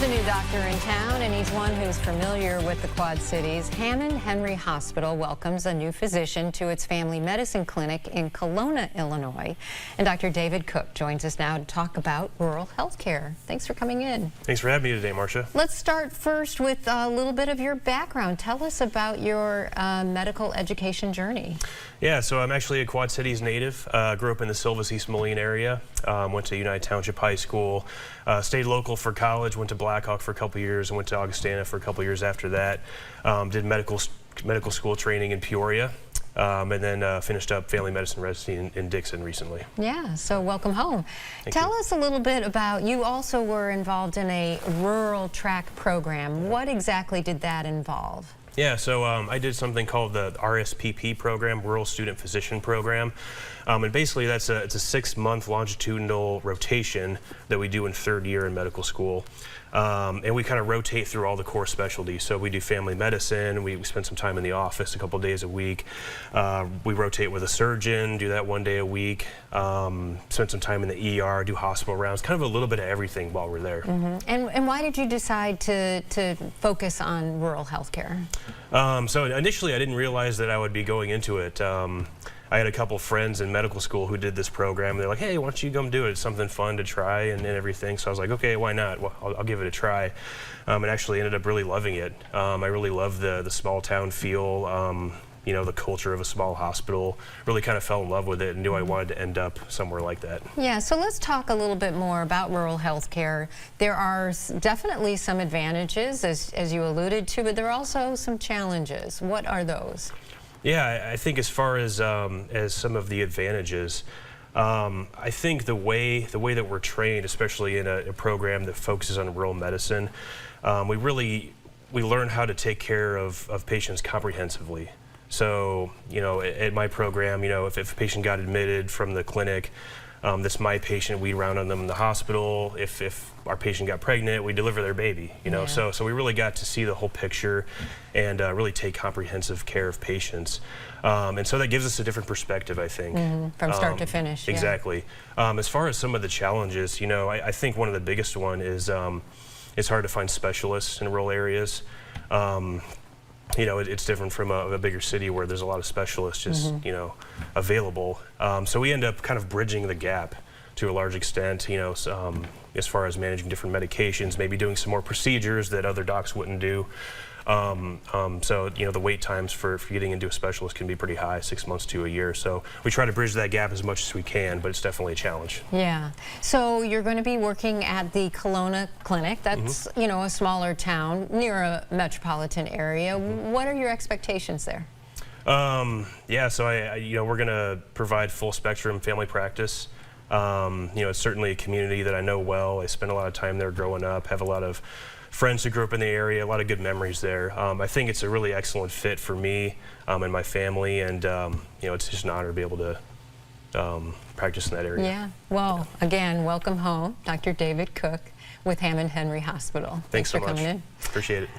There's a new doctor in town, and he's one who's familiar with the Quad Cities. Hammond-Henry Hospital welcomes a new physician to its family medicine clinic in Colona, Illinois. And Dr. David Cook joins us now to talk about rural health care. Thanks for coming in. Thanks for having me today, Marcia. Let's start first with a little bit of your background. Tell us about your medical education journey. Yeah, so I'm actually a Quad Cities native. Grew up in the Silvis East Moline area. Went to United Township High School. Stayed local for college. Went to Blackhawk for a couple years and went to Augustana for a couple years after that. Did medical school training in Peoria. And then finished up family medicine residency in Dixon recently. Yeah, so welcome home. Tell us a little bit about, you also were involved in a rural track program. What exactly did that involve? Yeah, so I did something called the RSPP program, Rural Student Physician Program. And basically it's a 6-month longitudinal rotation that we do in 3rd year in medical school. And we kind of rotate through all the core specialties. So we do family medicine, we spend some time in the office a couple days a week. We rotate with a surgeon, do that 1 day a week. Spend some time in the ER, do hospital rounds, kind of a little bit of everything while we're there. And why did you decide to focus on rural health care? So initially I didn't realize that I would be going into it. I had a couple friends in medical school who did this program. They're like, hey, why don't you come do it? It's something fun to try and everything. So I was like, okay, why not? Well, I'll give it a try. And actually ended up really loving it. I really love the small town feel, you know, the culture of a small hospital. Really kind of fell in love with it and knew I wanted to end up somewhere like that. Yeah, so let's talk a little bit more about rural health care. There are definitely some advantages, as you alluded to, but there are also some challenges. What are those? Yeah, I think as far as some of the advantages, I think the way that we're trained, especially in a program that focuses on rural medicine, we learn how to take care of patients comprehensively. So, you know, at my program, you know, if a patient got admitted from the clinic, that's my patient, we round on them in the hospital. If our patient got pregnant, we deliver their baby, you know. Yeah. So we really got to see the whole picture and really take comprehensive care of patients. And so that gives us a different perspective, I think. From start to finish. Yeah. Exactly. As far as some of the challenges, you know, I think one of the biggest one is it's hard to find specialists in rural areas. You know, it's different from a bigger city where there's a lot of specialists just, you know, available. So we end up kind of bridging the gap to a large extent, you know, as far as managing different medications, maybe doing some more procedures that other docs wouldn't do. So, you know, the wait times for getting into a specialist can be pretty high, 6 months to a year. So we try to bridge that gap as much as we can, but it's definitely a challenge. Yeah. So you're going to be working at the Colona Clinic. That's, you know, a smaller town near a metropolitan area. What are your expectations there? Yeah, so you know, we're going to provide full spectrum family practice. You know, it's certainly a community that I know well. I spent a lot of time there growing up, have a lot of friends who grew up in the area, a lot of good memories there. I think it's a really excellent fit for me and my family, and you know, it's just an honor to be able to practice in that area. Yeah. Well, again, welcome home, Dr. David Cook with Hammond-Henry Hospital. Thanks so for much. coming in. Appreciate it.